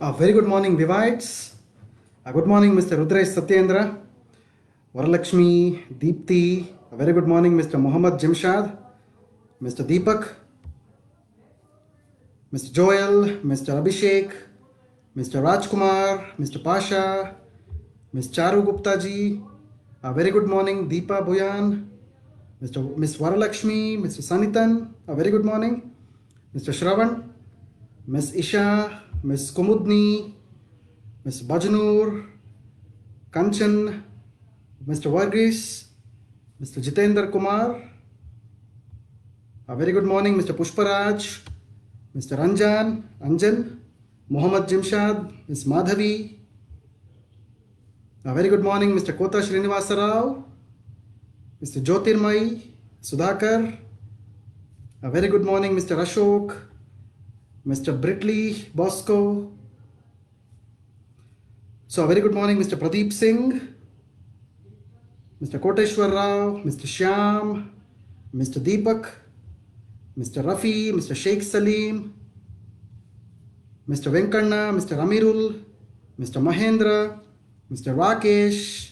Very good morning, Vivites. Good morning, Mr. Rudresh Satyendra, Varalakshmi, Deepthi. A very good morning, Mr. Muhammad Jimshad, Mr. Deepak, Mr. Joel, Mr. Abhishek, Mr. Rajkumar, Mr. Pasha, Ms. Charu Gupta ji. A very good morning, Deepa Bhuyan, Ms. Varalakshmi, Mr. Sanitan. A very good morning, Mr. Shravan, Ms. Isha, Ms. Kumudni, Ms. Bajnoor, Kanchan, Mr. Varghese, Mr. Jitendra Kumar. A very good morning, Mr. Pushparaj, Mr. Anjan, Muhammad Jimshad, Ms. Madhavi. A very good morning, Mr. Kota Srinivasa Rao, Mr. Jyotirmai, Sudhakar. A very good morning, Mr. Ashok, Mr. Britley Bosco. So a very good morning, Mr. Pradeep Singh, Mr. Koteshwar Rao, Mr. Shyam, Mr. Deepak, Mr. Rafi, Mr. Sheikh Salim, Mr. Venkanna, Mr. Amirul, Mr. Mahendra, Mr. Rakesh.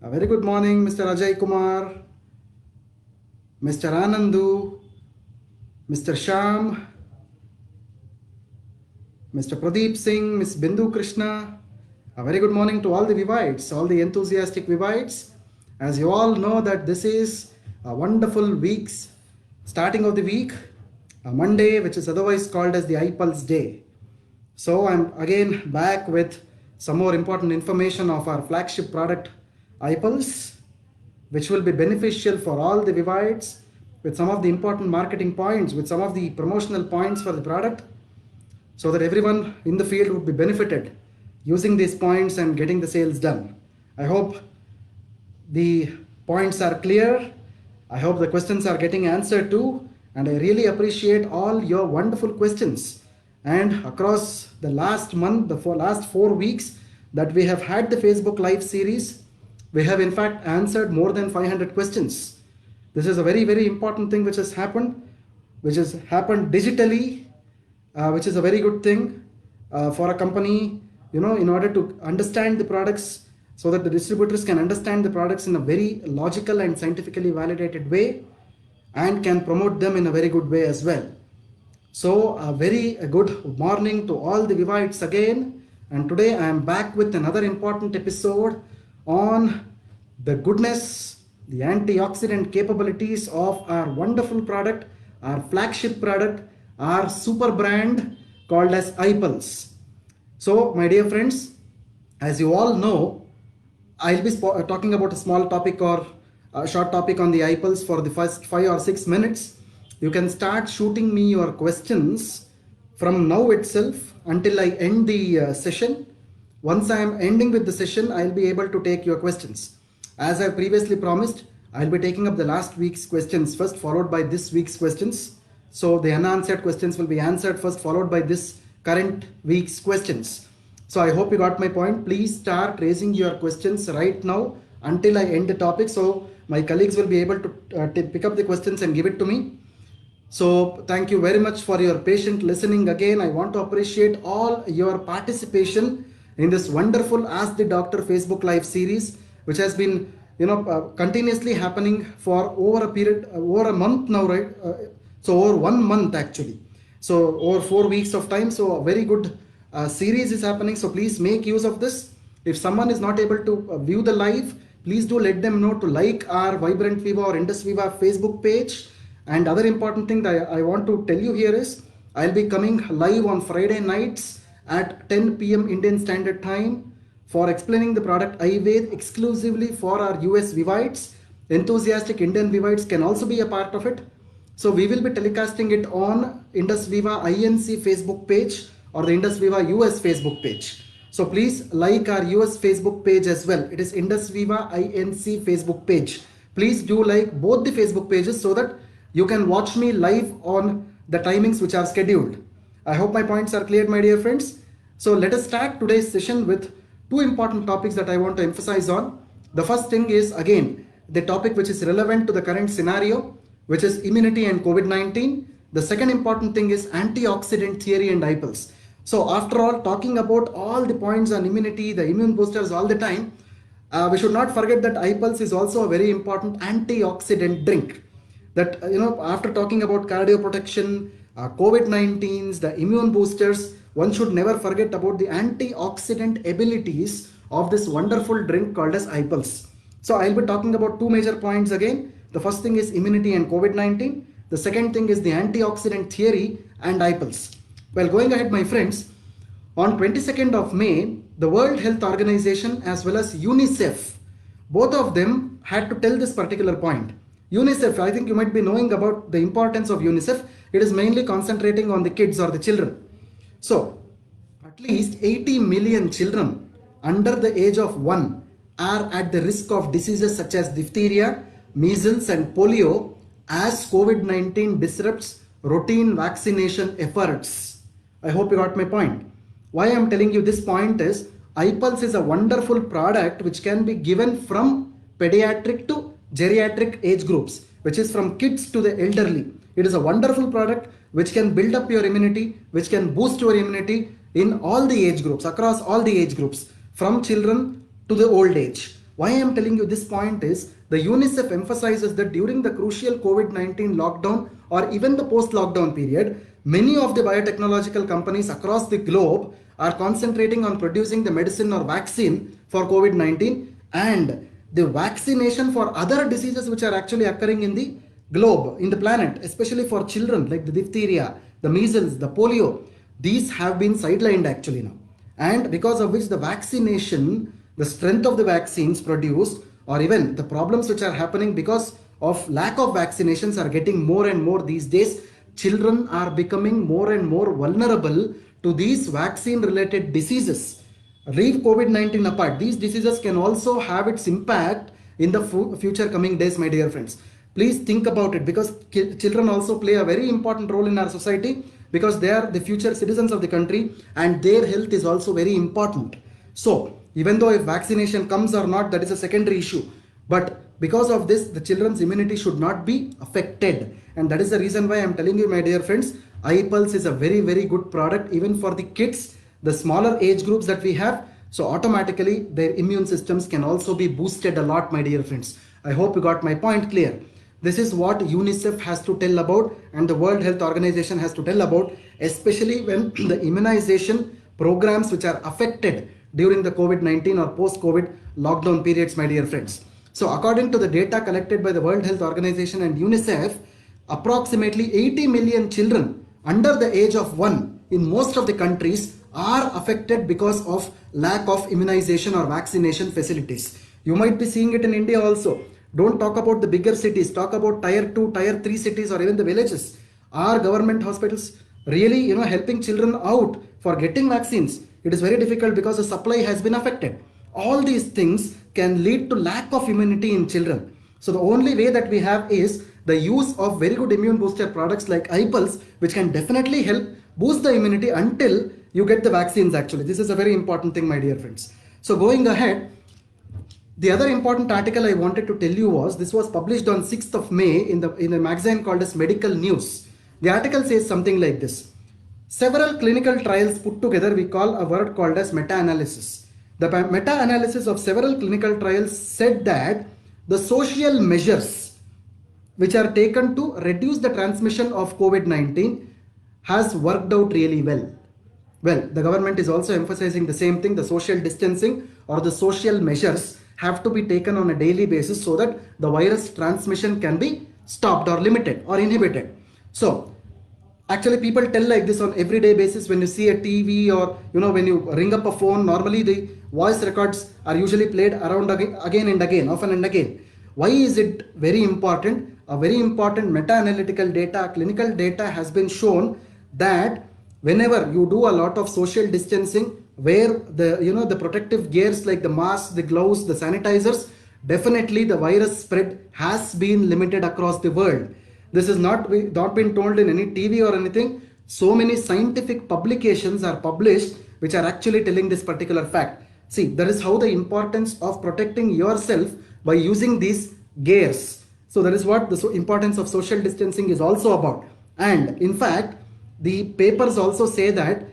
A very good morning, Mr. Ajay Kumar, Mr. Anandu, Mr. Sham, Mr. Pradeep Singh, Ms. Bindu Krishna. A very good morning to all the Vivites, all the enthusiastic Vivites. As you all know that this is a wonderful week's starting of the week, a Monday, which is otherwise called as the iPulse day. So I'm again back with some more important information of our flagship product iPulse, which will be beneficial for all the Vivites, with some of the important marketing points, with some of the promotional points for the product, so that everyone in the field would be benefited using these points and getting the sales done. I hope the points are clear. I hope the questions are getting answered too. And I really appreciate all your wonderful questions. And across the last month, the last 4 weeks that we have had the Facebook Live series, we have in fact answered more than 500 questions. This is a very, very important thing which has happened digitally, which is a very good thing for a company, in order to understand the products, so that the distributors can understand the products in a very logical and scientifically validated way and can promote them in a very good way as well. So a very good morning to all the Vivites again, and today I am back with another important episode on the goodness, the antioxidant capabilities of our wonderful product, our flagship product, our super brand called as iPulse. So my dear friends, as you all know, I'll be talking about a small topic or a short topic on the iPulse for the first 5 or 6 minutes. You can start shooting me your questions from now itself until I end the session. Once I am ending with the session, I'll be able to take your questions. As I previously promised, I'll be taking up the last week's questions first, followed by this week's questions. So the unanswered questions will be answered first, followed by this current week's questions. So I hope you got my point. Please start raising your questions right now until I end the topic. So my colleagues will be able to pick up the questions and give it to me. So thank you very much for your patient listening. Again, I want to appreciate all your participation in this wonderful Ask the Doctor Facebook Live series, which has been continuously happening for over a month now, right? So over 1 month actually. So over 4 weeks of time. So a very good series is happening. So please make use of this. If someone is not able to view the live, please do let them know to like our Vibrant Viva or Indus Viva Facebook page. And other important thing that I want to tell you here is I'll be coming live on Friday nights at 10 p.m. Indian Standard Time for explaining the product iVed exclusively for our US Vivites. Enthusiastic Indian Vivites can also be a part of it. So we will be telecasting it on Indus Viva INC Facebook page or the Indus Viva US Facebook page. So please like our US Facebook page as well. It is Indus Viva INC Facebook page. Please do like both the Facebook pages so that you can watch me live on the timings which are scheduled. I hope my points are clear, my dear friends. So let us start today's session with 2 important topics that I want to emphasize on. The first thing is again the topic which is relevant to the current scenario, which is immunity and COVID-19. The second important thing is antioxidant theory and iPulse. So after all, talking about all the points on immunity, the immune boosters all the time, we should not forget that iPulse is also a very important antioxidant drink. That after talking about cardio protection, COVID-19s, the immune boosters, one should never forget about the antioxidant abilities of this wonderful drink called as iPulse. So I'll be talking about two major points again. The first thing is immunity and COVID-19. The second thing is the antioxidant theory and iPulse. Well, going ahead, my friends, on 22nd of May, the World Health Organization as well as UNICEF, both of them had to tell this particular point. UNICEF, I think you might be knowing about the importance of UNICEF. It is mainly concentrating on the kids or the children. So, at least 80 million children under the age of 1 are at the risk of diseases such as diphtheria, measles and polio as COVID-19 disrupts routine vaccination efforts. I hope you got my point. Why I am telling you this point is iPulse is a wonderful product which can be given from pediatric to geriatric age groups, which is from kids to the elderly. It is a wonderful product which can build up your immunity, which can boost your immunity in all the age groups, across all the age groups, from children to the old age. Why I am telling you this point is the UNICEF emphasizes that during the crucial COVID-19 lockdown or even the post-lockdown period, many of the biotechnological companies across the globe are concentrating on producing the medicine or vaccine for COVID-19 and the vaccination for other diseases which are actually occurring in the globe, in the planet, especially for children like the diphtheria, the measles, the polio. These have been sidelined actually now. And because of which the vaccination, the strength of the vaccines produced or even the problems which are happening because of lack of vaccinations are getting more and more these days. Children are becoming more and more vulnerable to these vaccine related diseases. Leave COVID-19 apart, these diseases can also have its impact in the future coming days, my dear friends. Please think about it, because children also play a very important role in our society, because they are the future citizens of the country and their health is also very important. So even though if vaccination comes or not, that is a secondary issue, but because of this the children's immunity should not be affected, and that is the reason why I am telling you, my dear friends, iPulse is a very good product even for the kids, the smaller age groups that we have. So automatically their immune systems can also be boosted a lot, my dear friends. I hope you got my point clear. This is what UNICEF has to tell about and the World Health Organization has to tell about, especially when the immunization programs which are affected during the COVID-19 or post-COVID lockdown periods, my dear friends. So according to the data collected by the World Health Organization and UNICEF, approximately 80 million children under the age of 1 in most of the countries are affected because of lack of immunization or vaccination facilities. You might be seeing it in India also. Don't talk about the bigger cities, talk about tier 2, tier 3 cities or even the villages. Are government hospitals really helping children out for getting vaccines? It is very difficult because the supply has been affected. All these things can lead to lack of immunity in children. So the only way that we have is the use of very good immune booster products like iPulse, which can definitely help boost the immunity until you get the vaccines actually. This is a very important thing, my dear friends. So going ahead, the other important article I wanted to tell you was, this was published on 6th of May in a magazine called as Medical News. The article says something like this. Several clinical trials put together, we call a word called as meta-analysis. The meta-analysis of several clinical trials said that the social measures which are taken to reduce the transmission of COVID-19 has worked out really well. Well, the government is also emphasizing the same thing, the social distancing or the social measures have to be taken on a daily basis so that the virus transmission can be stopped or limited or inhibited. So actually people tell like this on everyday basis. When you see a TV or when you ring up a phone, normally the voice records are usually played around again and again, often and again. Why is it very important? A very important meta-analytical data, clinical data has been shown that whenever you do a lot of social distancing, where the protective gears like the masks, the gloves, the sanitizers, definitely the virus spread has been limited across the world. This is not been told in any TV or anything. So many scientific publications are published which are actually telling this particular fact. See, that is how the importance of protecting yourself by using these gears. So that is what the importance of social distancing is also about. And in fact, the papers also say that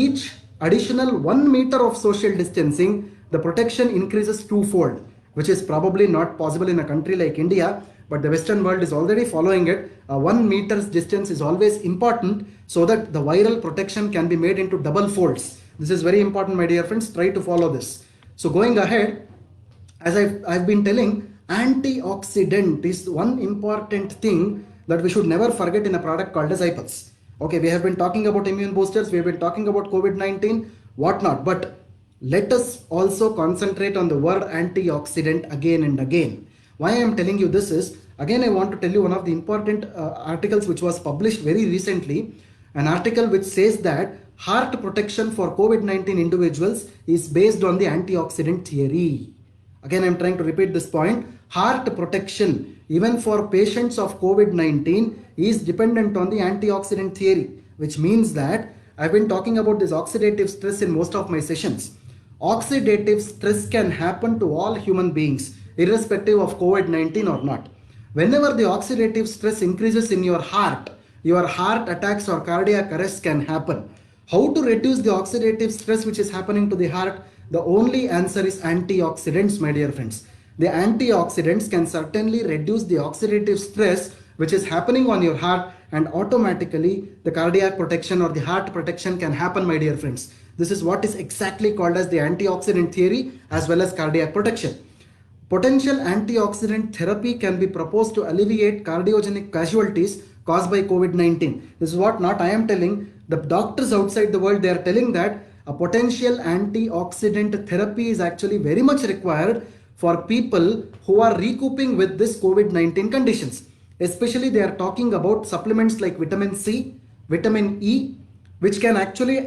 each additional 1 meter of social distancing, the protection increases twofold, which is probably not possible in a country like India, but the Western world is already following it. 1 meter's distance is always important so that the viral protection can be made into double folds. This is very important, my dear friends. Try to follow this. So going ahead, as I've been telling, antioxidant is one important thing that we should never forget in a product called as iPulse. Okay, we have been talking about immune boosters, we have been talking about COVID-19, whatnot, but let us also concentrate on the word antioxidant again and again. Why I am telling you this is, again I want to tell you one of the important articles which was published very recently, an article which says that heart protection for COVID-19 individuals is based on the antioxidant theory. Again, I am trying to repeat this point. Heart protection, even for patients of COVID-19, is dependent on the antioxidant theory, which means that I've been talking about this oxidative stress in most of my sessions. Oxidative stress can happen to all human beings, irrespective of COVID-19 or not. Whenever the oxidative stress increases in your heart attacks or cardiac arrest can happen. How to reduce the oxidative stress which is happening to the heart? The only answer is antioxidants, my dear friends. The antioxidants can certainly reduce the oxidative stress which is happening on your heart, and automatically the cardiac protection or the heart protection can happen, my dear friends. This is what is exactly called as the antioxidant theory as well as cardiac protection. Potential antioxidant therapy can be proposed to alleviate cardiogenic casualties caused by COVID-19. This is what not I am telling. The doctors outside the world, they are telling that a potential antioxidant therapy is actually very much required for people who are recouping with this COVID-19 conditions. Especially they are talking about supplements like vitamin C, vitamin E, which can actually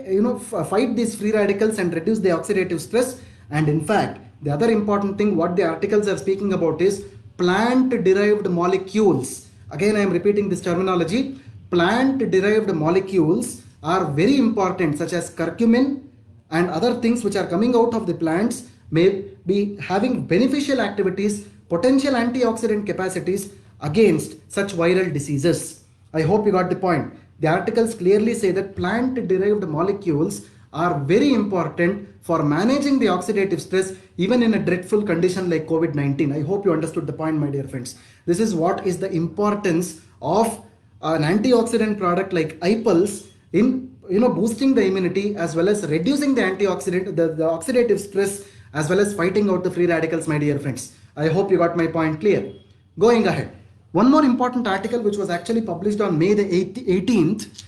fight these free radicals and reduce the oxidative stress. And in fact, the other important thing what the articles are speaking about is plant derived molecules. Again, I am repeating this terminology. Plant derived molecules are very important, such as curcumin and other things which are coming out of the plants may be having beneficial activities, potential antioxidant capacities against such viral diseases. I hope you got the point. The articles clearly say that plant derived molecules are very important for managing the oxidative stress even in a dreadful condition like COVID-19. I hope you understood the point, my dear friends. This is what is the importance of an antioxidant product like iPulse in boosting the immunity as well as reducing the antioxidant, the oxidative stress as well as fighting out the free radicals, my dear friends. I hope you got my point clear. Going ahead, one more important article which was actually published on May the 18th.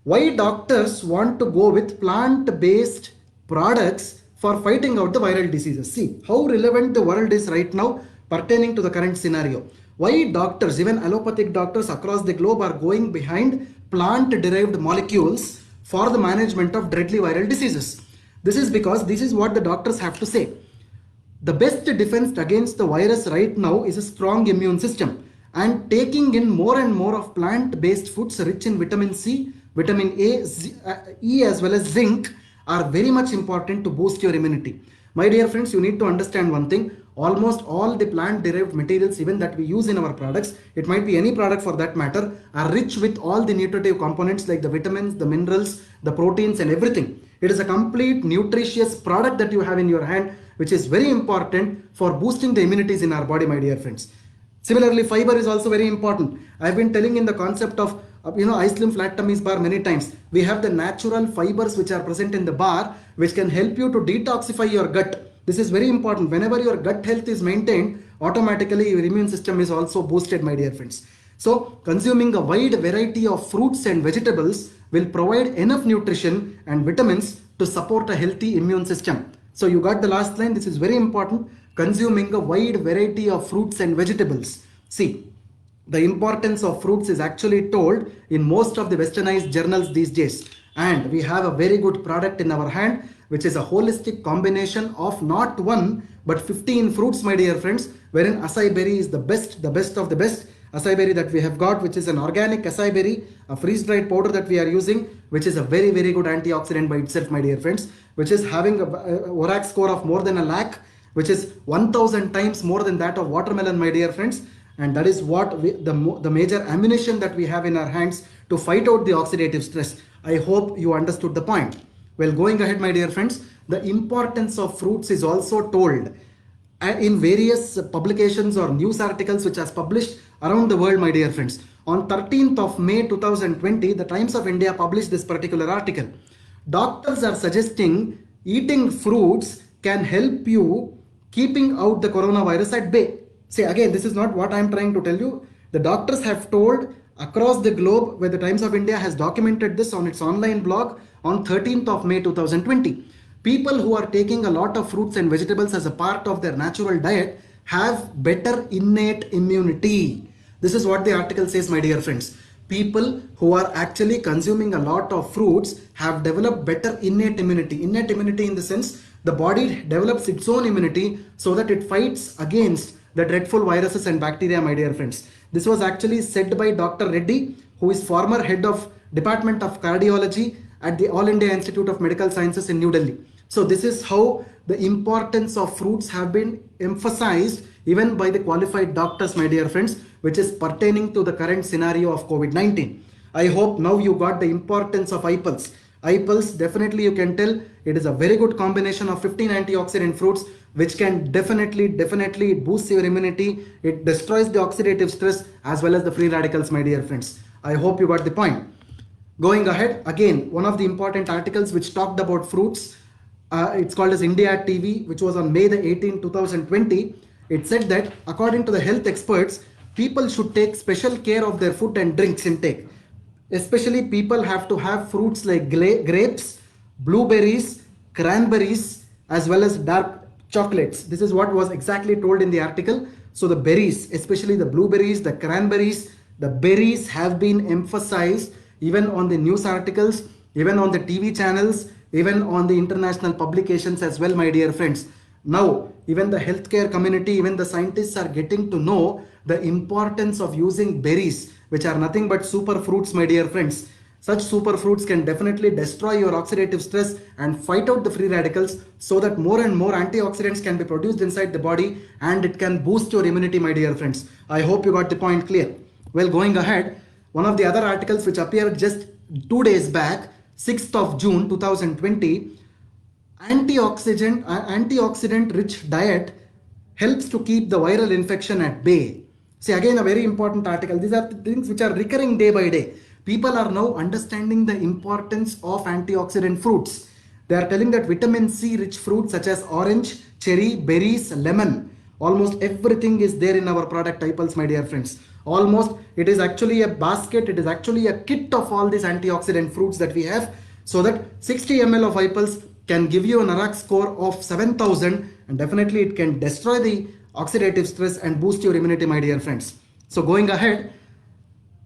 Why doctors want to go with plant-based products for fighting out the viral diseases. See how relevant the world is right now pertaining to the current scenario. Why doctors, even allopathic doctors across the globe, are going behind plant-derived molecules for the management of deadly viral diseases. This is because this is what the doctors have to say. The best defense against the virus right now is a strong immune system, and taking in more and more of plant-based foods rich in vitamin C, vitamin A, E as well as zinc are very much important to boost your immunity. My dear friends, you need to understand one thing. Almost all the plant derived materials even that we use in our products, it might be any product for that matter, are rich with all the nutritive components like the vitamins, the minerals, the proteins and everything. It is a complete nutritious product that you have in your hand, which is very important for boosting the immunities in our body, my dear friends. Similarly, fiber is also very important. I've been telling in the concept of Ice Slim Flat Tummy's bar many times. We have the natural fibers which are present in the bar which can help you to detoxify your gut. This is very important. Whenever your gut health is maintained, automatically your immune system is also boosted, my dear friends. So consuming a wide variety of fruits and vegetables will provide enough nutrition and vitamins to support a healthy immune system. So you got the last line. This is very important. Consuming a wide variety of fruits and vegetables. See, the importance of fruits is actually told in most of the westernized journals these days. And we have a very good product in our hand, which is a holistic combination of not one but 15 fruits, my dear friends, wherein acai berry is the best of the best. Acai berry that we have got, which is an organic acai berry, a freeze-dried powder that we are using, which is a very, very good antioxidant by itself, my dear friends, which is having a ORAC score of more than 1 lakh, which is 1000 times more than that of watermelon, my dear friends. And that is what the major ammunition that we have in our hands to fight out the oxidative stress. I hope you understood the point. Well, going ahead, my dear friends, the importance of fruits is also told in various publications or news articles which has published around the world, my dear friends. On 13th of May 2020, the Times of India published this particular article. Doctors are suggesting eating fruits can help you keeping out the coronavirus at bay. See, again, this is not what I am trying to tell you. The doctors have told across the globe, where the Times of India has documented this on its online blog on 13th of May 2020. People who are taking a lot of fruits and vegetables as a part of their natural diet have better innate immunity. This is what the article says, my dear friends. People who are actually consuming a lot of fruits have developed better innate immunity. Innate immunity in the sense the body develops its own immunity so that it fights against the dreadful viruses and bacteria, my dear friends. This was actually said by Dr. Reddy, who is former head of Department of Cardiology at the All India Institute of Medical Sciences in New Delhi. So this is how the importance of fruits have been emphasized even by the qualified doctors, my dear friends, which is pertaining to the current scenario of COVID-19. I hope now you got the importance of iPulse. iPulse, definitely you can tell it is a very good combination of 15 antioxidant fruits which can definitely boost your immunity. It destroys the oxidative stress as well as the free radicals, my dear friends. I hope you got the point. Going ahead, again, one of the important articles which talked about fruits, it's called as India TV, which was on May the 18th, 2020. It said that according to the health experts, people should take special care of their food and drinks intake. Especially people have to have fruits like grapes, blueberries, cranberries, as well as dark chocolates. This is what was exactly told in the article. So the berries, especially the blueberries, the cranberries, the berries have been emphasized even on the news articles, even on the TV channels, even on the international publications as well, my dear friends. Now, even the healthcare community, even the scientists are getting to know the importance of using berries, which are nothing but super fruits, my dear friends. Such super fruits can definitely destroy your oxidative stress and fight out the free radicals so that more and more antioxidants can be produced inside the body and it can boost your immunity, my dear friends. I hope you got the point clear. Well, going ahead, one of the other articles which appeared just 2 days back, 6th of June 2020, antioxidant rich diet helps to keep the viral infection at bay. See, again, a very important article. These are things which are recurring day by day. People are now understanding the importance of antioxidant fruits. They are telling that vitamin C rich fruits such as orange, cherry, berries, lemon, almost everything is there in our product iPulse, my dear friends. Almost, it is actually a basket, it is actually a kit of all these antioxidant fruits that we have, so that 60 ml of iPulse can give you an NRAC score of 7000, and definitely it can destroy the oxidative stress and boost your immunity, my dear friends. So going ahead,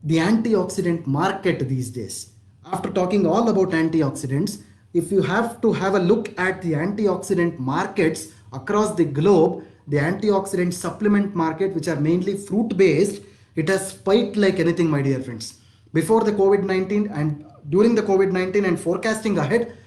the antioxidant market these days. After talking all about antioxidants, if you have to have a look at the antioxidant markets across the globe, the antioxidant supplement market, which are mainly fruit based, it has spiked like anything, my dear friends. Before the COVID-19 and during the COVID-19 and forecasting ahead,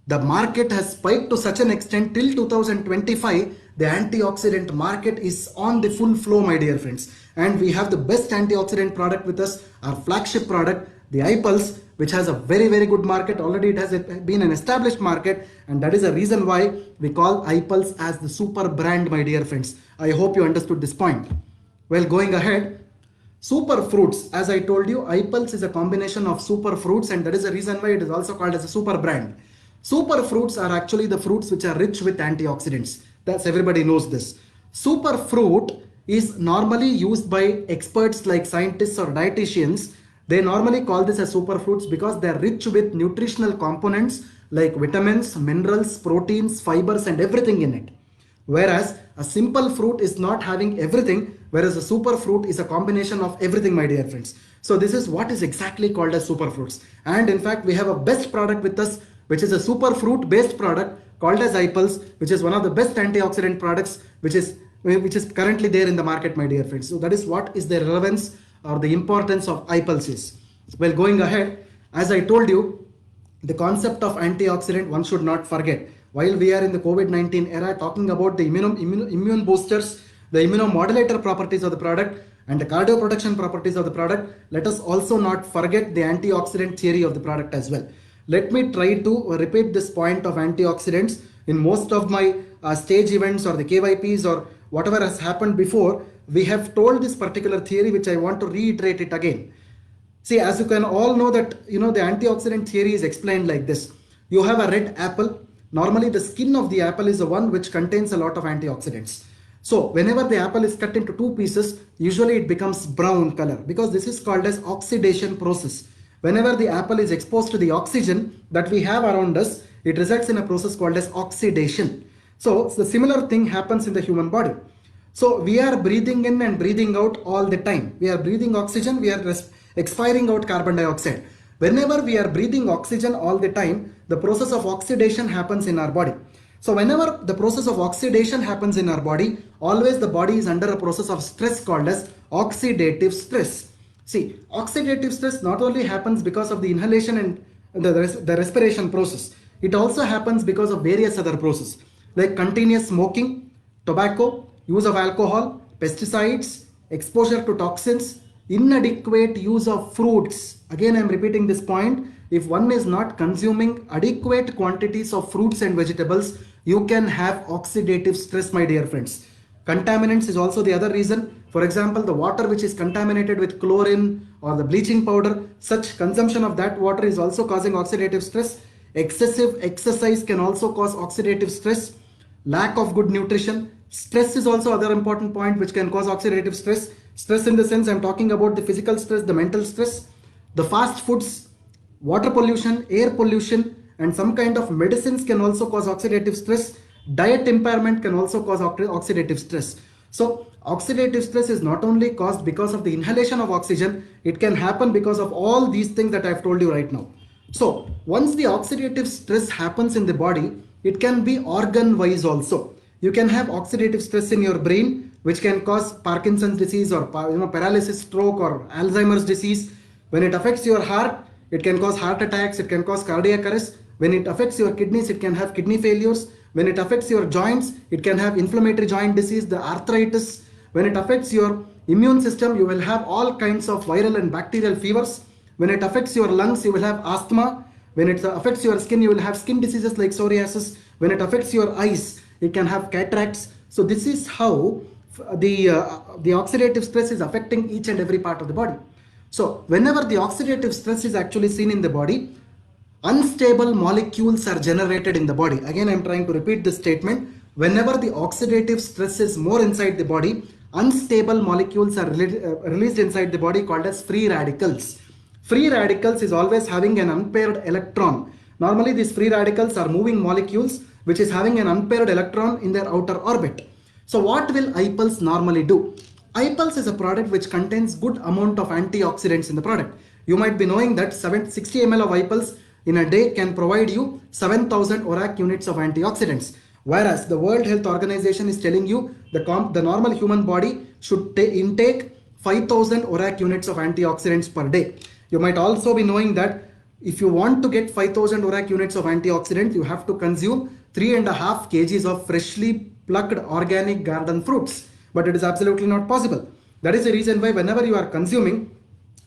the market has spiked to such an extent till 2025. The antioxidant market is on the full flow, my dear friends. And we have the best antioxidant product with us, our flagship product, the iPulse, which has a very good market. Already it has been an established market, and that is a reason why we call iPulse as the super brand, my dear friends. I hope you understood this point. Well, going ahead, super fruits, as I told you, iPulse is a combination of super fruits, and that is the reason why it is also called as a super brand. Super fruits are actually the fruits which are rich with antioxidants. That's, everybody knows this. Super fruit is normally used by experts like scientists or dietitians. They normally call this as superfruits because they are rich with nutritional components like vitamins, minerals, proteins, fibers, and everything in it. Whereas a simple fruit is not having everything, whereas a superfruit is a combination of everything, my dear friends. So this is what is exactly called as superfruits. And in fact, we have a best product with us, which is a superfruit based product called as iPulse, which is one of the best antioxidant products which is currently there in the market, my dear friends. So that is what is the relevance or the importance of iPulse is. Well, going ahead, as I told you, the concept of antioxidant one should not forget. While we are in the COVID-19 era talking about the immune boosters, the immunomodulator properties of the product and the cardioprotection properties of the product, let us also not forget the antioxidant theory of the product as well. Let me try to repeat this point of antioxidants in most of my stage events or the KYPs or whatever has happened before. We have told this particular theory, which I want to reiterate it again. See, as you can all know that, the antioxidant theory is explained like this. You have a red apple. Normally the skin of the apple is the one which contains a lot of antioxidants. So whenever the apple is cut into two pieces, usually it becomes brown color because this is called as oxidation process. Whenever the apple is exposed to the oxygen that we have around us, it results in a process called as oxidation. So the similar thing happens in the human body. So we are breathing in and breathing out all the time. We are breathing oxygen, we are expiring out carbon dioxide. Whenever we are breathing oxygen all the time, the process of oxidation happens in our body. So whenever the process of oxidation happens in our body, always the body is under a process of stress called as oxidative stress. See, oxidative stress not only happens because of the inhalation and the respiration process, it also happens because of various other processes like continuous smoking, tobacco, use of alcohol, pesticides, exposure to toxins, inadequate use of fruits. Again, I am repeating this point. If one is not consuming adequate quantities of fruits and vegetables, you can have oxidative stress, my dear friends. Contaminants is also the other reason. For example, the water which is contaminated with chlorine or the bleaching powder, such consumption of that water is also causing oxidative stress. Excessive exercise can also cause oxidative stress. Lack of good nutrition. Stress is also other important point which can cause oxidative stress. Stress in the sense I'm talking about the physical stress, the mental stress, the fast foods, water pollution, air pollution, and some kind of medicines can also cause oxidative stress. Diet impairment can also cause oxidative stress. So oxidative stress is not only caused because of the inhalation of oxygen, it can happen because of all these things that I've told you right now. So once the oxidative stress happens in the body, it can be organ wise also. You can have oxidative stress in your brain, which can cause Parkinson's disease or paralysis, stroke, or Alzheimer's disease. When it affects your heart, it can cause heart attacks, it can cause cardiac arrest. When it affects your kidneys, it can have kidney failures. When it affects your joints, it can have inflammatory joint disease, the arthritis. When it affects your immune system, you will have all kinds of viral and bacterial fevers. When it affects your lungs, you will have asthma. When it affects your skin, you will have skin diseases like psoriasis. When it affects your eyes, you can have cataracts. So this is how the oxidative stress is affecting each and every part of the body. So whenever the oxidative stress is actually seen in the body, unstable molecules are generated in the body. Again, I am trying to repeat this statement. Whenever the oxidative stress is more inside the body, unstable molecules are released inside the body called as free radicals. Free radicals is always having an unpaired electron. Normally these free radicals are moving molecules which is having an unpaired electron in their outer orbit. So what will iPulse normally do? iPulse is a product which contains good amount of antioxidants in the product. You might be knowing that 60 ml of iPulse in a day can provide you 7,000 ORAC units of antioxidants. Whereas the World Health Organization is telling you the normal human body should intake 5,000 ORAC units of antioxidants per day. You might also be knowing that if you want to get 5,000 ORAC units of antioxidant, you have to consume 3.5 kgs of freshly plucked organic garden fruits. But it is absolutely not possible. That is the reason why whenever you are consuming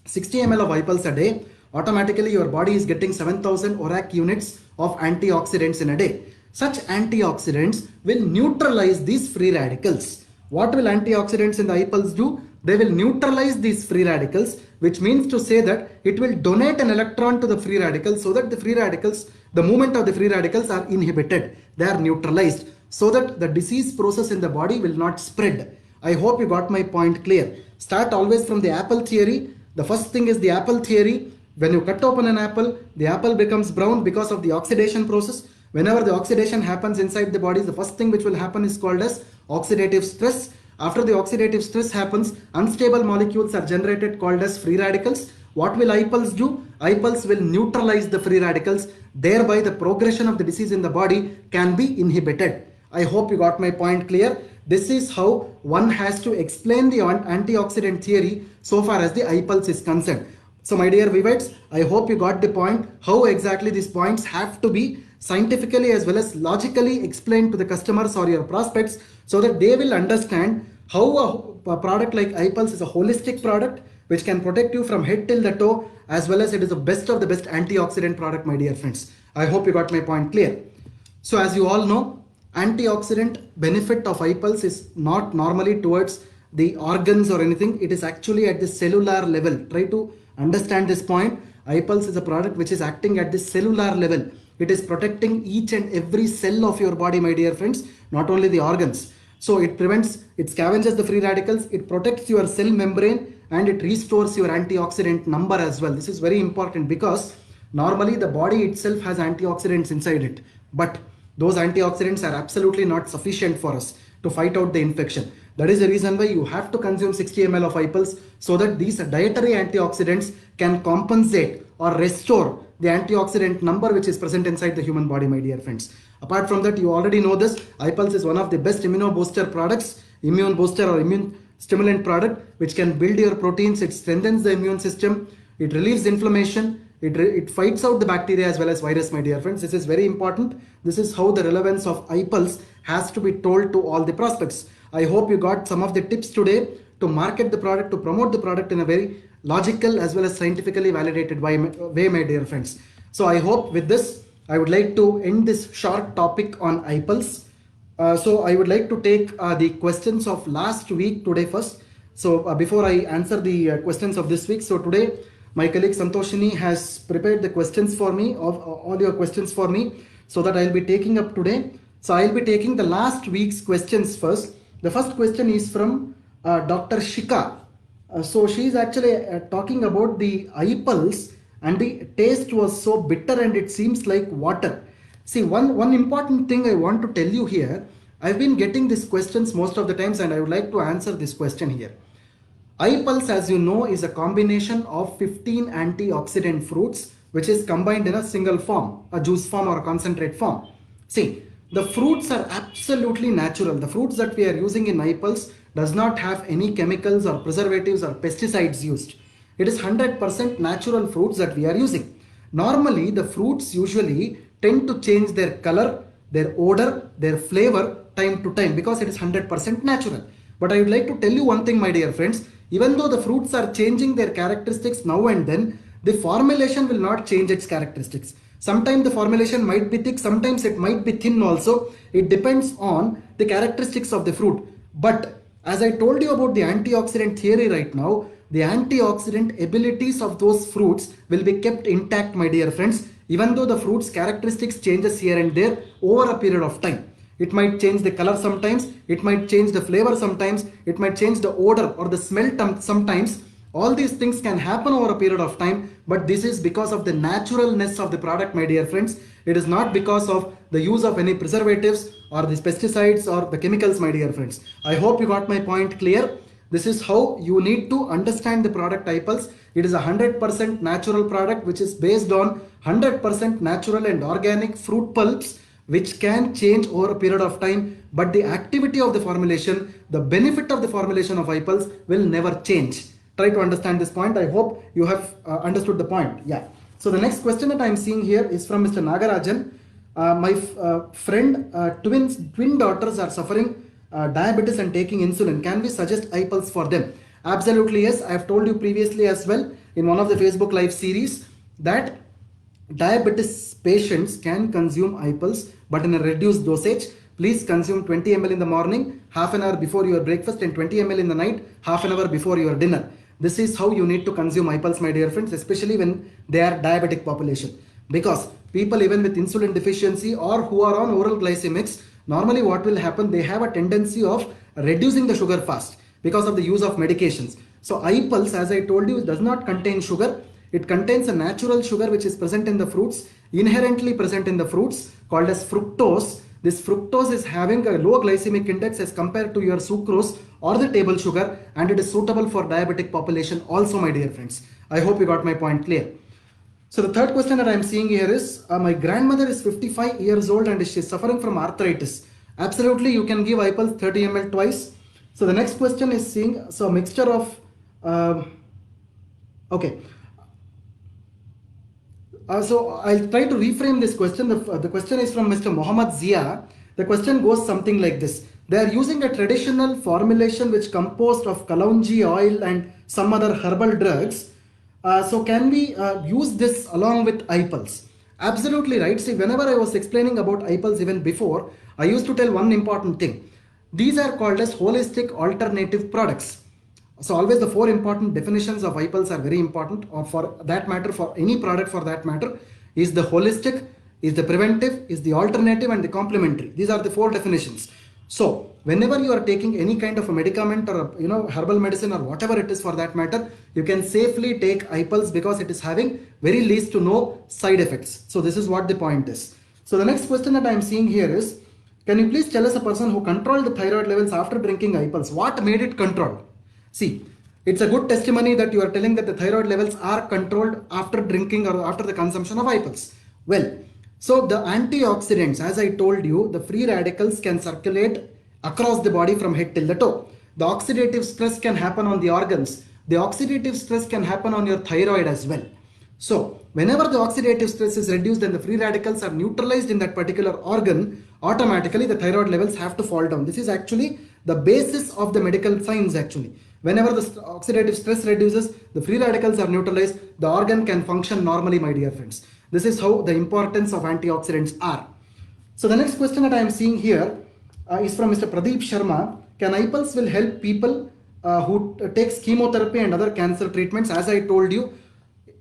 60 ml of iPulse a day, automatically your body is getting 7,000 ORAC units of antioxidants in a day. Such antioxidants will neutralize these free radicals. What will antioxidants in the iPulse do? They will neutralize these free radicals, which means to say that it will donate an electron to the free radicals so that the movement of the free radicals are inhibited. They are neutralized so that the disease process in the body will not spread. I hope you got my point clear. Start always from the apple theory. The first thing is the apple theory. When you cut open an apple, the apple becomes brown because of the oxidation process. Whenever the oxidation happens inside the body, the first thing which will happen is called as oxidative stress. After the oxidative stress happens, unstable molecules are generated called as free radicals. What will iPulse do? iPulse will neutralize the free radicals. Thereby the progression of the disease in the body can be inhibited. I hope you got my point clear. This is how one has to explain the antioxidant theory so far as the iPulse is concerned. So my dear viewers, I hope you got the point, how exactly these points have to be scientifically as well as logically explained to the customers or your prospects so that they will understand how product like iPulse is a holistic product which can protect you from head till the toe, as well as it is the best of the best antioxidant product, my dear friends. I hope you got my point clear. So as you all know, antioxidant benefit of iPulse is not normally towards the organs or anything. It is actually at the cellular level. Try to understand this point. iPulse is a product which is acting at the cellular level. It is protecting each and every cell of your body, my dear friends, not only the organs. So it prevents, it scavenges the free radicals, it protects your cell membrane, and it restores your antioxidant number as well. This is very important because normally the body itself has antioxidants inside it, but those antioxidants are absolutely not sufficient for us to fight out the infection. That is the reason why you have to consume 60 ml of iPulse, so that these dietary antioxidants can compensate or restore the antioxidant number which is present inside the human body, my dear friends. Apart from that, you already know this, iPulse is one of the best immunobooster products, immune booster or immune stimulant product, which can build your proteins. It strengthens the immune system, it relieves inflammation, it fights out the bacteria as well as virus, my dear friends. This is very important. This is how the relevance of iPulse has to be told to all the prospects. I hope you got some of the tips today to market the product, to promote the product in a very logical as well as scientifically validated way, my dear friends. So I hope with this, I would like to end this short topic on iPulse. So I would like to take the questions of last week today first. So before I answer the questions of this week, so today my colleague Santoshini has prepared the questions for me, of all your questions for me, so that I'll be taking up today. So I'll be taking the last week's questions first. The first question is from Dr. Shika. So she is actually talking about the iPulse, and the taste was so bitter and it seems like water. See, one important thing I want to tell you here, I've been getting these questions most of the times, and I would like to answer this question here. iPulse, as you know, is a combination of 15 antioxidant fruits which is combined in a single form, a juice form or a concentrate form. See, the fruits are absolutely natural. The fruits that we are using in iPulse does not have any chemicals or preservatives or pesticides used. It is 100% natural fruits that we are using. Normally, the fruits usually tend to change their color, their odor, their flavor time to time because it is 100% natural. But I would like to tell you one thing, my dear friends. Even though the fruits are changing their characteristics now and then, the formulation will not change its characteristics. Sometimes the formulation might be thick, sometimes it might be thin also. It depends on the characteristics of the fruit. But as I told you about the antioxidant theory right now, the antioxidant abilities of those fruits will be kept intact, my dear friends, even though the fruit's characteristics changes here and there over a period of time. It might change the color sometimes, it might change the flavor sometimes, it might change the odor or the smell sometimes. All these things can happen over a period of time, but this is because of the naturalness of the product, my dear friends. It is not because of the use of any preservatives or these pesticides or the chemicals, my dear friends. I hope you got my point clear. This is how you need to understand the product iPulse. It is a 100% natural product which is based on 100% natural and organic fruit pulps, which can change over a period of time, but the activity of the formulation, the benefit of the formulation of iPulse will never change. Try to understand this point. I hope you have understood the point. Yeah. So the next question that I am seeing here is from Mr. Nagarajan. My friend, twin daughters are suffering diabetes and taking insulin. Can we suggest iPulse for them? Absolutely yes. I have told you previously as well in one of the Facebook live series that diabetes patients can consume iPulse, but in a reduced dosage. Please consume 20 ml in the morning, half an hour before your breakfast, and 20 ml in the night, half an hour before your dinner. This is how you need to consume iPulse, my dear friends, especially when they are diabetic population. Because people even with insulin deficiency or who are on oral glycemics, normally what will happen, they have a tendency of reducing the sugar fast because of the use of medications. So iPulse, as I told you, does not contain sugar. It contains a natural sugar which is present in the fruits, inherently present in the fruits, called as fructose. This fructose is having a low glycemic index as compared to your sucrose or the table sugar, and it is suitable for diabetic population also, my dear friends. I hope you got my point clear. So the third question that I am seeing here is, my grandmother is 55 years old and she is suffering from arthritis. Absolutely, you can give iPulse 30 ml twice. So the next question is seeing, so a mixture of, okay. So I'll try to reframe this question. The question is from Mr. Mohammad Zia. The question goes something like this. They are using a traditional formulation which composed of kalonji oil and some other herbal drugs. So can we use this along with iPulse? Absolutely right. See, whenever I was explaining about iPulse even before, I used to tell one important thing. These are called as holistic alternative products. So always the four important definitions of iPulse are very important, or for that matter, for any product for that matter, is the holistic, is the preventive, is the alternative, and the complementary. These are the four definitions. So whenever you are taking any kind of a medicament or a, herbal medicine or whatever it is for that matter, you can safely take iPulse because it is having very least to no side effects. So this is what the point is. So the next question that I am seeing here is, can you please tell us a person who controlled the thyroid levels after drinking iPulse? What made it controlled? See, it's a good testimony that you are telling that the thyroid levels are controlled after drinking or after the consumption of iPulse. Well, so the antioxidants, as I told you, the free radicals can circulate across the body from head till the toe. The oxidative stress can happen on the organs. The oxidative stress can happen on your thyroid as well. So whenever the oxidative stress is reduced and the free radicals are neutralized in that particular organ, automatically the thyroid levels have to fall down. This is actually the basis of the medical science actually. Whenever the oxidative stress reduces, the free radicals are neutralized, the organ can function normally, my dear friends. This is how the importance of antioxidants are. So the next question that I am seeing here is from Mr. Pradeep Sharma. Can iPulse will help people who takes chemotherapy and other cancer treatments? As I told you,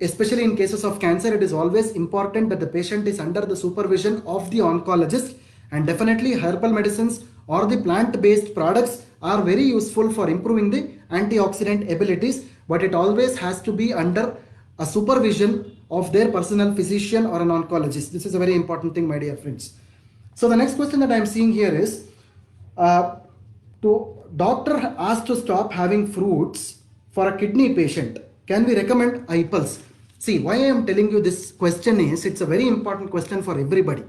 especially in cases of cancer, it is always important that the patient is under the supervision of the oncologist, and definitely herbal medicines or the plant-based products are very useful for improving the antioxidant abilities, but it always has to be under a supervision of their personal physician or an oncologist. This is a very important thing, my dear friends. So the next question that I am seeing here is, to doctor asked to stop having fruits for a kidney patient. Can we recommend iPulse? See, why I am telling you this question is, it's a very important question for everybody.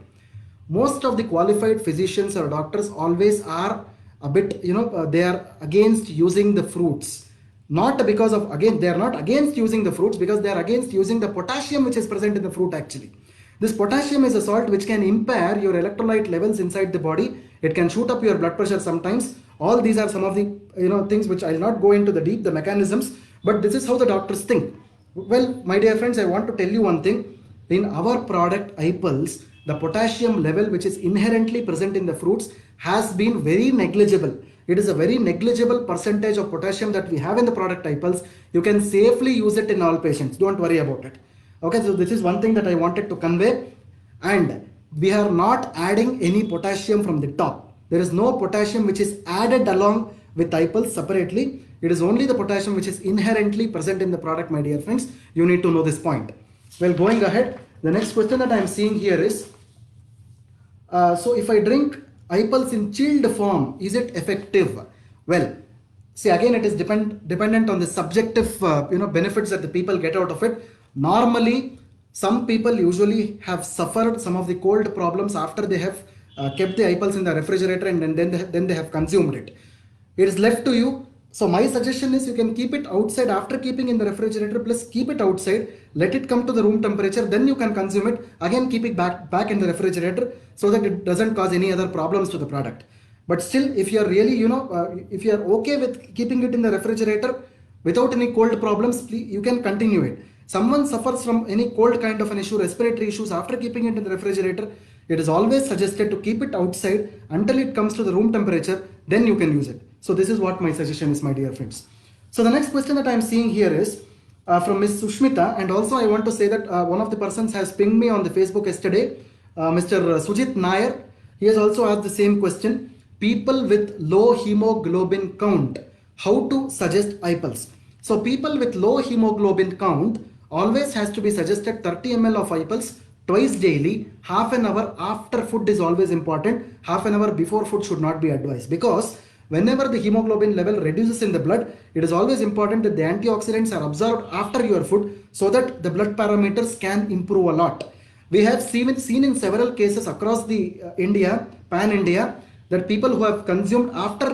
Most of the qualified physicians or doctors always are a bit, they are against using the fruits. Not because of, again, they are not against using the fruits, because they are against using the potassium which is present in the fruit actually. This potassium is a salt which can impair your electrolyte levels inside the body. It can shoot up your blood pressure sometimes. All these are some of the things which I'll not go into the mechanisms, but this is how the doctors think. Well, my dear friends, I want to tell you one thing. In our product iPulse, the potassium level which is inherently present in the fruits has been very negligible. It is a very negligible percentage of potassium that we have in the product iPulse. You can safely use it in all patients. Don't worry about it. Okay, so this is one thing that I wanted to convey. And we are not adding any potassium from the top. There is no potassium which is added along with iPulse separately. It is only the potassium which is inherently present in the product, my dear friends. You need to know this point. Well, going ahead, the next question that I am seeing here is, so if I drink iPulse in chilled form, is it effective? Well, see, again, it is dependent on the subjective benefits that the people get out of it. Normally, some people usually have suffered some of the cold problems after they have kept the iPulse in the refrigerator, and then they have consumed it. It is left to you. So my suggestion is, you can keep it outside after keeping in the refrigerator. Plus keep it outside, let it come to the room temperature, then you can consume it. Again, keep it back in the refrigerator so that it doesn't cause any other problems to the product. But still, if you are really, if you are okay with keeping it in the refrigerator without any cold problems, please, you can continue it. Someone suffers from any cold kind of an issue, respiratory issues, after keeping it in the refrigerator, it is always suggested to keep it outside until it comes to the room temperature, then you can use it. So this is what my suggestion is, my dear friends. So the next question that I am seeing here is from Ms. Sushmita, and also I want to say that one of the persons has pinged me on the Facebook yesterday, Mr. Sujit Nair. He has also asked the same question. People with low hemoglobin count, how to suggest iPulse? So people with low hemoglobin count always has to be suggested 30 ml of iPulse twice daily. Half an hour after food is always important. Half an hour before food should not be advised, because whenever the hemoglobin level reduces in the blood, it is always important that the antioxidants are absorbed after your food so that the blood parameters can improve a lot. We have seen in several cases across the pan-India, that people who have consumed after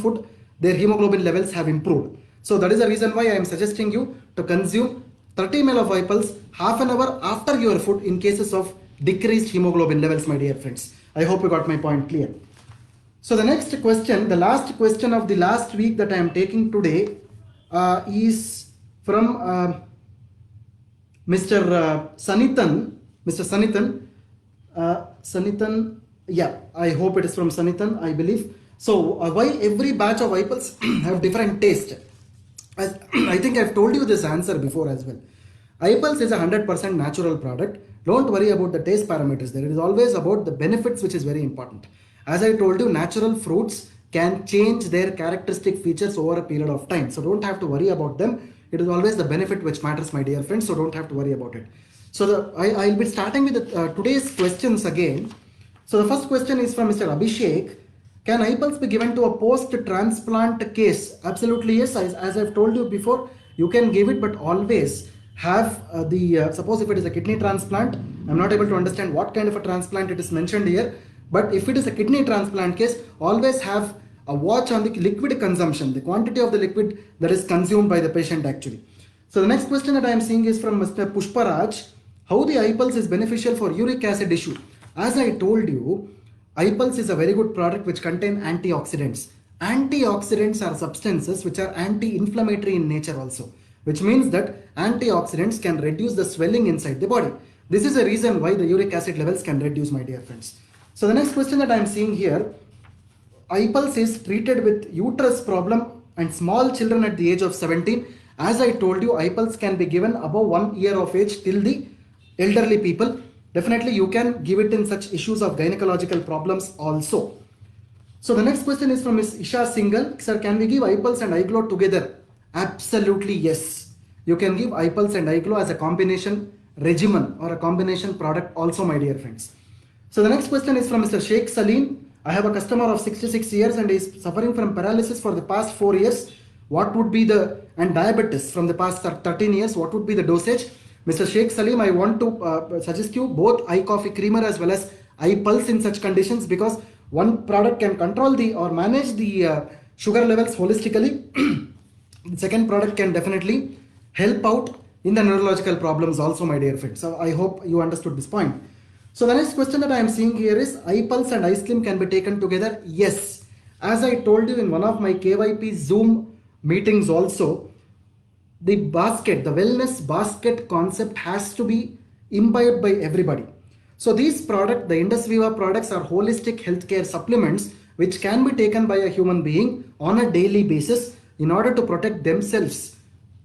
food, their hemoglobin levels have improved. So that is the reason why I am suggesting you to consume 30 ml of iPulse half an hour after your food in cases of decreased hemoglobin levels, my dear friends. I hope you got my point clear. So the next question, the last question of the last week that I am taking today is from Mr. Sanithan. Mr. Sanithan. Sanithan, yeah, I hope it is from Sanithan, I believe. So why every batch of iPulse have different taste? I think I've told you this answer before as well. iPulse is a 100% natural product. Don't worry about the taste parameters there. It is always about the benefits, which is very important. As I told you, natural fruits can change their characteristic features over a period of time. So don't have to worry about them. It is always the benefit which matters, my dear friends. So don't have to worry about it. So I'll be starting with today's questions again. So the first question is from Mr. Abhishek. Can iPulse be given to a post-transplant case? Absolutely yes. As I've told you before, you can give it, but always have suppose if it is a kidney transplant, I'm not able to understand what kind of a transplant it is mentioned here, but if it is a kidney transplant case, always have a watch on the liquid consumption, the quantity of the liquid that is consumed by the patient actually. So the next question that I am seeing is from Mr. Pushparaj. How the iPulse is beneficial for uric acid issue? As I told you, iPulse is a very good product which contain antioxidants. Antioxidants are substances which are anti-inflammatory in nature also, which means that antioxidants can reduce the swelling inside the body. This is a reason why the uric acid levels can reduce, my dear friends. So the next question that I am seeing here, iPulse is treated with uterus problem and small children at the age of 17. As I told you, iPulse can be given above 1 year of age till the elderly people. Definitely you can give it in such issues of gynecological problems also. So the next question is from Ms. Isha Singhal. Sir, can we give iPulse and iGlow together? Absolutely yes. You can give iPulse and iGlow as a combination regimen or a combination product also, my dear friends. So the next question is from Mr. Sheikh Salim. I have a customer of 66 years and is suffering from paralysis for the past 4 years. What would be and diabetes from the past 13 years, what would be the dosage? Mr. Sheikh Salim, I want to suggest you both iCoffee Creamer as well as iPulse in such conditions, because one product can control or manage the sugar levels holistically. The second product can definitely help out in the neurological problems also, my dear friends. So I hope you understood this point. So the next question that I am seeing here is iPulse and iSlim can be taken together? Yes. As I told you in one of my KYP Zoom meetings also, the wellness basket concept has to be imbibed by everybody. So these products, the Indus Viva products, are holistic healthcare supplements which can be taken by a human being on a daily basis in order to protect themselves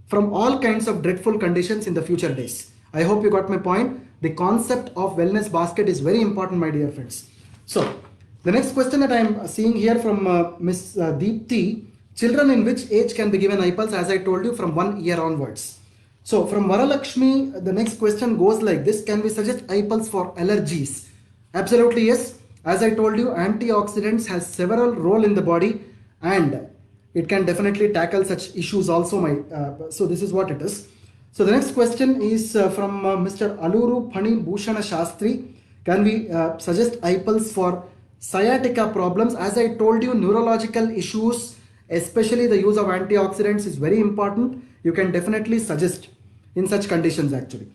from all kinds of dreadful conditions in the future days. I hope you got my point. The concept of wellness basket is very important, my dear friends. So the next question that I am seeing here from Ms. Deepthi. Children in which age can be given iPulse? As I told you, from 1 year onwards. So from Varalakshmi, the next question goes like this. Can we suggest iPulse for allergies? Absolutely yes. As I told you, antioxidants has several role in the body and it can definitely tackle such issues also. So this is what it is. So the next question is from Mr. Aluru Pani Bhushana Shastri. Can we suggest iPulse for sciatica problems? As I told you, neurological issues, especially the use of antioxidants, is very important. You can definitely suggest in such conditions actually.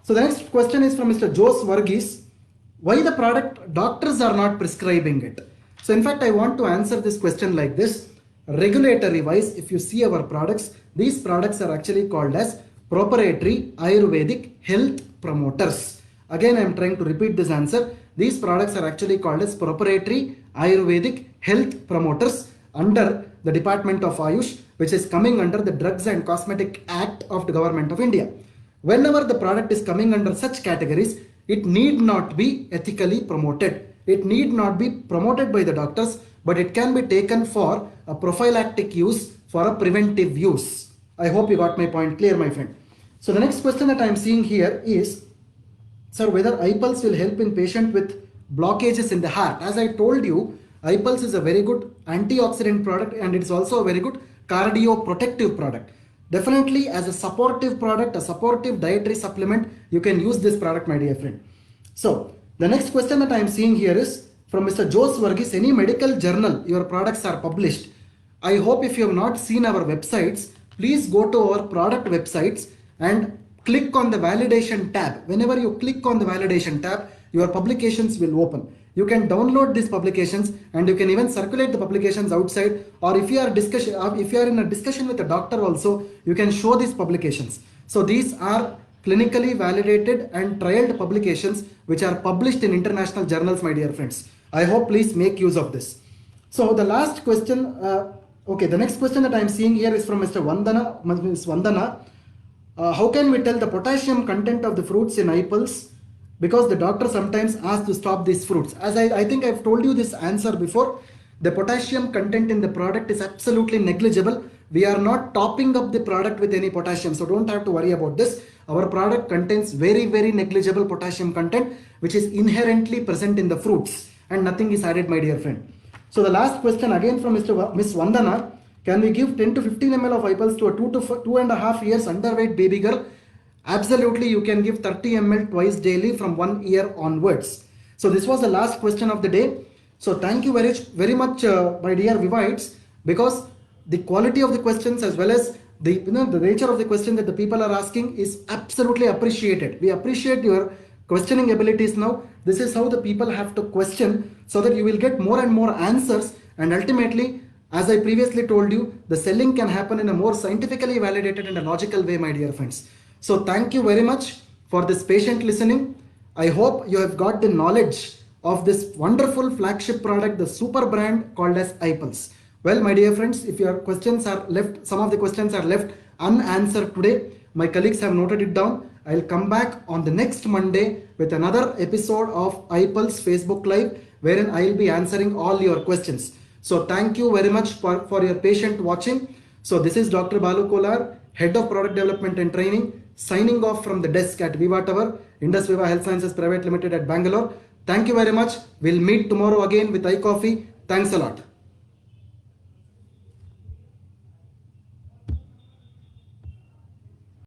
So the next question is from Mr. Jose Varghese. Why the product doctors are not prescribing it? So in fact, I want to answer this question like this. Regulatory wise, if you see our products, these products are actually called as proprietary Ayurvedic health promoters. Again, I am trying to repeat this answer. These products are actually called as proprietary Ayurvedic health promoters under the Department of Ayush, which is coming under the Drugs and Cosmetic Act of the Government of India. Whenever the product is coming under such categories, it need not be ethically promoted. It need not be promoted by the doctors, but it can be taken for a prophylactic use, for a preventive use. I hope you got my point clear, my friend. So the next question that I am seeing here is, sir, whether iPulse will help in patient with blockages in the heart. As I told you, iPulse is a very good antioxidant product and it's also a very good cardioprotective product. Definitely as a supportive product, a supportive dietary supplement, you can use this product, my dear friend. So the next question that I am seeing here is from Mr. Jose Varghese. Any medical journal your products are published? I hope if you have not seen our websites, please go to our product websites and click on the validation tab. Whenever you click on the validation tab, your publications will open. You can download these publications and you can even circulate the publications outside, or if you are in a discussion with a doctor also, you can show these publications. So these are clinically validated and trialed publications which are published in international journals, my dear friends. I hope please make use of this. So the last question, okay, the next question that I am seeing here is from Mr. Vandana, Ms. Vandana. How can we tell the potassium content of the fruits in iPulse? Because the doctor sometimes asks to stop these fruits. As I think I've told you this answer before, the potassium content in the product is absolutely negligible. We are not topping up the product with any potassium, so don't have to worry about this. Our product contains very, very negligible potassium content, which is inherently present in the fruits, and nothing is added, my dear friend. So the last question again from Miss Vandana. Can we give 10 to 15 ml of iPulse to a 2.5 years underweight baby girl? Absolutely, you can give 30 ml twice daily from 1 year onwards. So this was the last question of the day. So thank you very much, my dear Vivites, because the quality of the questions as well as the nature of the question that the people are asking is absolutely appreciated. We appreciate your questioning abilities now. This is how the people have to question, so that you will get more and more answers, and ultimately, as I previously told you, the selling can happen in a more scientifically validated and a logical way, my dear friends. So thank you very much for this patient listening. I hope you have got the knowledge of this wonderful flagship product, the super brand called as iPulse. Well, my dear friends, if your questions are left, some of the questions are left unanswered today, my colleagues have noted it down. I'll come back on the next Monday with another episode of iPulse Facebook Live, wherein I'll be answering all your questions. So thank you very much for your patient watching. So this is Dr. Balu Kolar, Head of Product Development and Training, signing off from the desk at Viva Tower, Indus Viva Health Sciences Private Limited at Bangalore. Thank you very much. We'll meet tomorrow again with iCoffee. Thanks a lot.